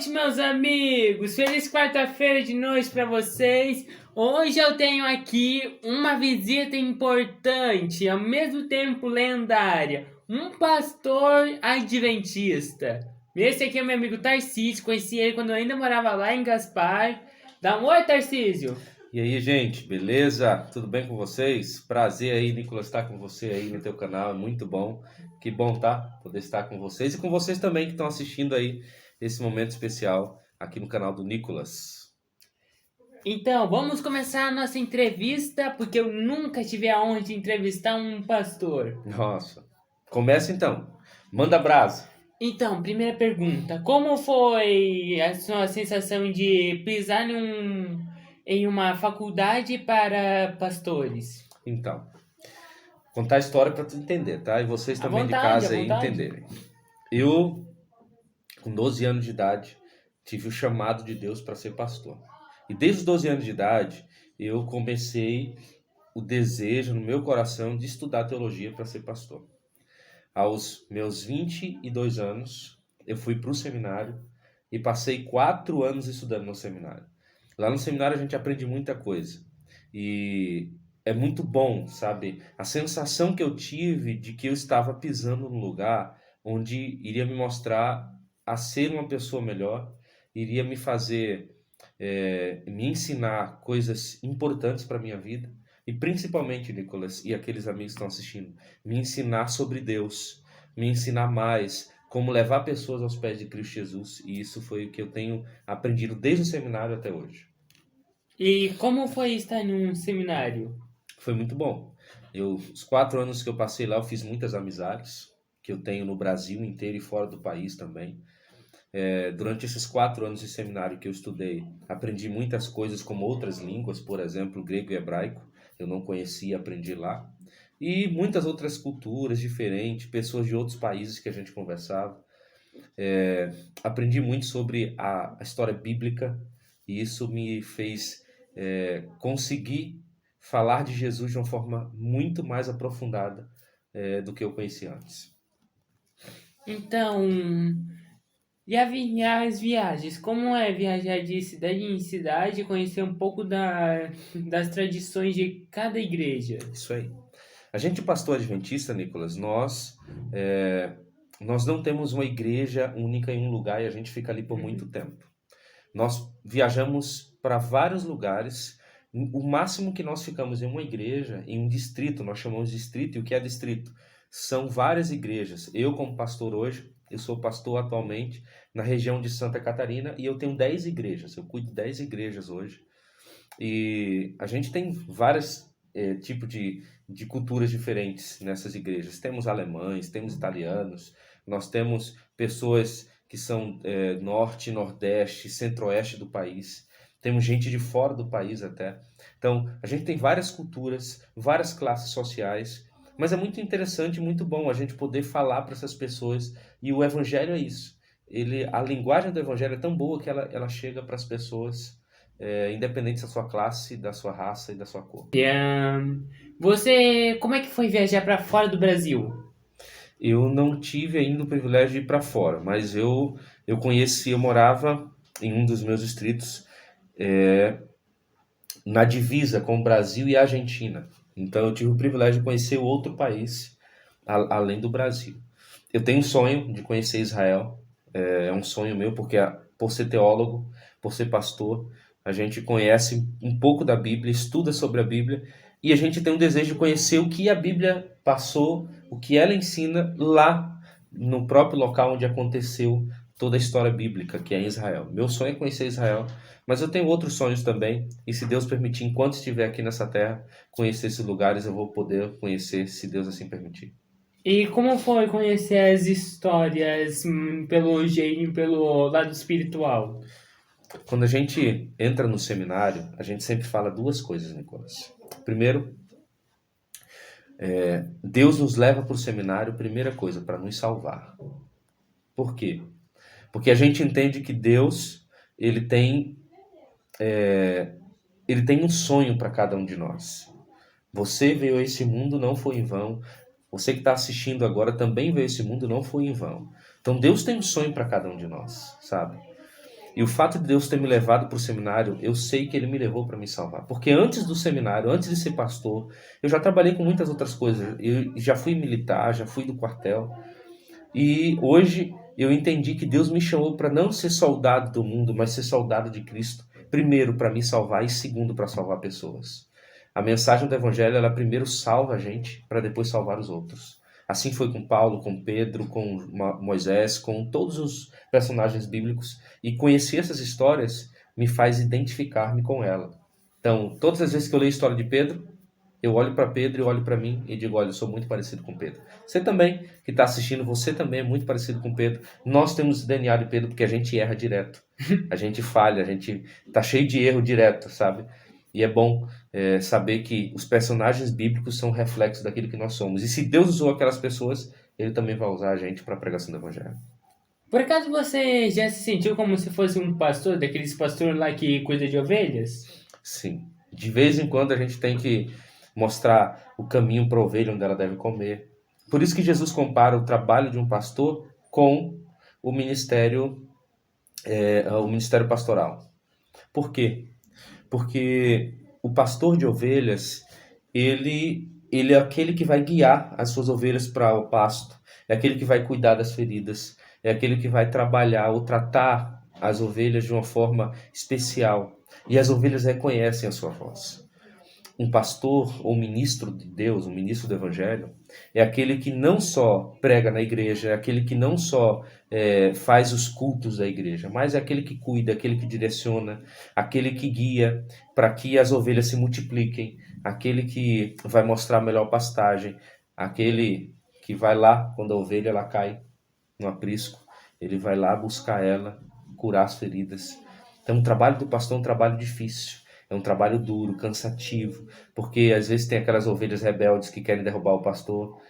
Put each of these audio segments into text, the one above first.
noite, meus amigos! Feliz quarta-feira de noite para vocês. Hoje eu tenho aqui uma visita importante, ao mesmo tempo lendária, um pastor adventista. Esse aqui é meu amigo Tarcísio, conheci ele quando eu ainda morava lá em Gaspar. Dá um oi, Tarcísio! E aí, gente, beleza? Tudo bem com vocês? Prazer aí, Nicolas, estar com você aí no teu canal, é muito bom. Que bom, tá? Poder estar com vocês e com vocês também que estão assistindo aí esse momento especial aqui no canal do Nicolas. Então, vamos começar a nossa entrevista, porque eu nunca tive a honra de entrevistar um pastor. Nossa, começa então, manda brasa. Então, primeira pergunta. Como foi a sua sensação de pisar em uma faculdade para pastores? Então, contar a história para tu entender, tá? E vocês À também de vontade, à casa aí vontade. entenderem. Eu, com 12 anos de idade, tive o chamado de Deus para ser pastor. E desde os 12 anos de idade, eu comecei o desejo no meu coração de estudar teologia para ser pastor. Aos meus 22 anos, eu fui para o seminário e passei 4 anos estudando no seminário. Lá no seminário a gente aprende muita coisa e é muito bom, sabe? A sensação que eu tive de que eu estava pisando num lugar onde iria me mostrar a ser uma pessoa melhor, iria me fazer, me ensinar coisas importantes para a minha vida. E principalmente, Nicolas, e aqueles amigos que estão assistindo, me ensinar sobre Deus, me ensinar mais como levar pessoas aos pés de Cristo Jesus. E isso foi o que eu tenho aprendido desde o seminário até hoje. E como foi estar num seminário? Foi muito bom. Os 4 anos que eu passei lá, eu fiz muitas amizades, que eu tenho no Brasil inteiro e fora do país também. Durante esses 4 anos de seminário que eu estudei, aprendi muitas coisas como outras línguas, por exemplo, grego e hebraico. Eu não conhecia, aprendi lá. E muitas outras culturas diferentes, pessoas de outros países que a gente conversava. Aprendi muito sobre a história bíblica e isso me fez conseguir falar de Jesus de uma forma muito mais aprofundada do que eu conhecia antes. Então, e as viagens? Como é viajar de cidade em cidade e conhecer um pouco das tradições de cada igreja? Isso aí. A gente, pastor adventista, Nicolas, nós não temos uma igreja única em um lugar e a gente fica ali por muito tempo. Nós viajamos para vários lugares. O máximo que nós ficamos em uma igreja, em um distrito, nós chamamos de distrito. E o que é distrito? São várias igrejas. Eu, como pastor hoje, eu sou pastor atualmente na região de Santa Catarina e eu tenho 10 igrejas. Eu cuido de 10 igrejas hoje. E a gente tem vários tipos de culturas diferentes nessas igrejas. Temos alemães, temos italianos, nós temos pessoas que são norte, nordeste, centro-oeste do país. Temos gente de fora do país até. Então, a gente tem várias culturas, várias classes sociais, mas é muito interessante e muito bom a gente poder falar para essas pessoas. E o evangelho é isso. A linguagem do evangelho é tão boa que ela chega para as pessoas, independente da sua classe, da sua raça e da sua cor. Como é que foi viajar para fora do Brasil? Eu não tive ainda o privilégio de ir para fora, mas eu morava em um dos meus distritos, na divisa com o Brasil e a Argentina. Então eu tive o privilégio de conhecer outro país além do Brasil. Eu tenho um sonho de conhecer Israel, é um sonho meu, porque por ser teólogo, por ser pastor, a gente conhece um pouco da Bíblia, estuda sobre a Bíblia, e a gente tem um desejo de conhecer o que a Bíblia passou, o que ela ensina lá no próprio local onde aconteceu toda a história bíblica, que é em Israel. Meu sonho é conhecer Israel, mas eu tenho outros sonhos também, e se Deus permitir, enquanto estiver aqui nessa terra, conhecer esses lugares, eu vou poder conhecer, se Deus assim permitir. E como foi conhecer as histórias pelo lado espiritual? Quando a gente entra no seminário, a gente sempre fala duas coisas, Nicolas. Primeiro, Deus nos leva para o seminário, primeira coisa, para nos salvar. Por quê? Porque a gente entende que Deus, ele tem um sonho para cada um de nós. Você veio a esse mundo, não foi em vão. Você que está assistindo agora também veio a esse mundo, não foi em vão. Então Deus tem um sonho para cada um de nós, sabe? E o fato de Deus ter me levado para o seminário, eu sei que Ele me levou para me salvar. Porque antes do seminário, antes de ser pastor, eu já trabalhei com muitas outras coisas. Eu já fui militar, já fui do quartel. E hoje eu entendi que Deus me chamou para não ser soldado do mundo, mas ser soldado de Cristo. Primeiro, para me salvar e segundo, para salvar pessoas. A mensagem do Evangelho, ela primeiro salva a gente, para depois salvar os outros. Assim foi com Paulo, com Pedro, com Moisés, com todos os personagens bíblicos. E conhecer essas histórias me faz identificar-me com ela. Então, todas as vezes que eu leio a história de Pedro, eu olho para Pedro e olho para mim e digo, olha, eu sou muito parecido com Pedro. Você também, que está assistindo, você também é muito parecido com Pedro. Nós temos o DNA de Pedro porque a gente erra direto. A gente falha, a gente tá cheio de erro direto, sabe? E é bom saber que os personagens bíblicos são reflexos daquilo que nós somos. E se Deus usou aquelas pessoas, Ele também vai usar a gente para a pregação do Evangelho. Por acaso você já se sentiu como se fosse um pastor, daqueles pastores lá que cuida de ovelhas? Sim. De vez em quando a gente tem que mostrar o caminho para a ovelha onde ela deve comer. Por isso que Jesus compara o trabalho de um pastor com o ministério pastoral. Por quê? Porque o pastor de ovelhas, ele é aquele que vai guiar as suas ovelhas para o pasto, é aquele que vai cuidar das feridas, é aquele que vai trabalhar ou tratar as ovelhas de uma forma especial. E as ovelhas reconhecem a sua voz. Um pastor ou ministro de Deus, um ministro do Evangelho, é aquele que não só prega na igreja, é aquele que não só faz os cultos da igreja, mas é aquele que cuida, aquele que direciona, aquele que guia para que as ovelhas se multipliquem, aquele que vai mostrar a melhor pastagem, aquele que vai lá quando a ovelha ela cai no aprisco, ele vai lá buscar ela, curar as feridas. Então o trabalho do pastor é um trabalho difícil. É um trabalho duro, cansativo, porque às vezes tem aquelas ovelhas rebeldes que querem derrubar o pastor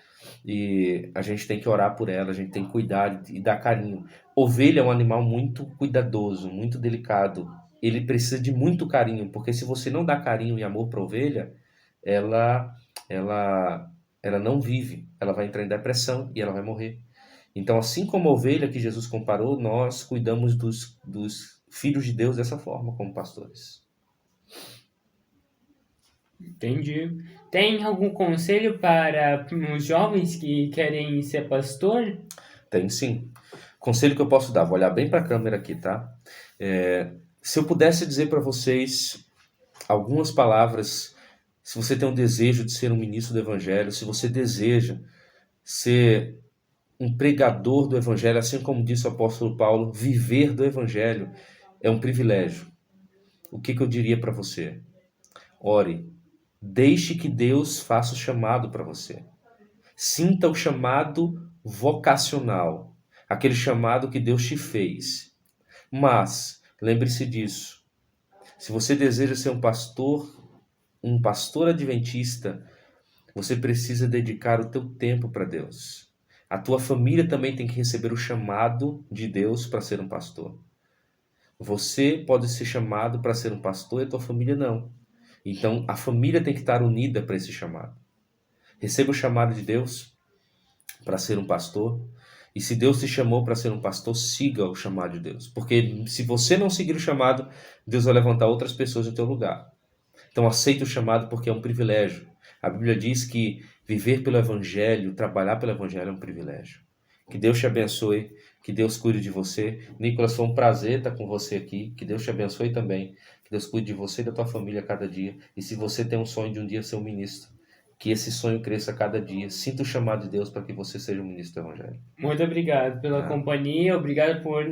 e a gente tem que orar por ela, a gente tem que cuidar e dar carinho. Ovelha é um animal muito cuidadoso, muito delicado. Ele precisa de muito carinho, porque se você não dá carinho e amor para a ovelha, ela não vive, ela vai entrar em depressão e ela vai morrer. Então, assim como a ovelha que Jesus comparou, nós cuidamos dos filhos de Deus dessa forma, como pastores. Entendi. Tem algum conselho para os jovens que querem ser pastor? Tem sim. Conselho que eu posso dar, vou olhar bem para a câmera aqui, tá? Se eu pudesse dizer para vocês algumas palavras, se você tem um desejo de ser um ministro do Evangelho, se você deseja ser um pregador do Evangelho, assim como disse o apóstolo Paulo, viver do Evangelho é um privilégio. O que eu diria para você? Ore. Deixe que Deus faça o chamado para você. Sinta o chamado vocacional, aquele chamado que Deus te fez. Mas, lembre-se disso, se você deseja ser um pastor adventista, você precisa dedicar o teu tempo para Deus. A tua família também tem que receber o chamado de Deus para ser um pastor. Você pode ser chamado para ser um pastor e a tua família não. Então, a família tem que estar unida para esse chamado. Receba o chamado de Deus para ser um pastor. E se Deus te chamou para ser um pastor, siga o chamado de Deus. Porque se você não seguir o chamado, Deus vai levantar outras pessoas no teu lugar. Então, aceite o chamado porque é um privilégio. A Bíblia diz que viver pelo Evangelho, trabalhar pelo Evangelho é um privilégio. Que Deus te abençoe, que Deus cuide de você. Nicolas, foi um prazer estar com você aqui. Que Deus te abençoe também. Que Deus cuide de você e da tua família a cada dia. E se você tem um sonho de um dia ser um ministro, que esse sonho cresça a cada dia. Sinta o chamado de Deus para que você seja um ministro do Evangelho. Muito obrigado pela companhia. Obrigado por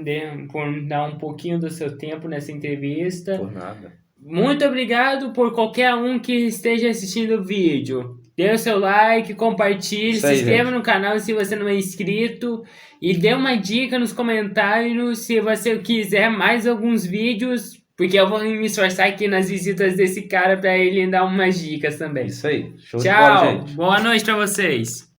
dar um pouquinho do seu tempo nessa entrevista. Por nada. Muito obrigado por qualquer um que esteja assistindo o vídeo. Dê o seu like, compartilhe, se inscreva no canal se você não é inscrito e dê uma dica nos comentários se você quiser mais alguns vídeos, porque eu vou me esforçar aqui nas visitas desse cara para ele dar umas dicas também. Isso aí. Show Tchau. de bola, gente. Boa noite para vocês.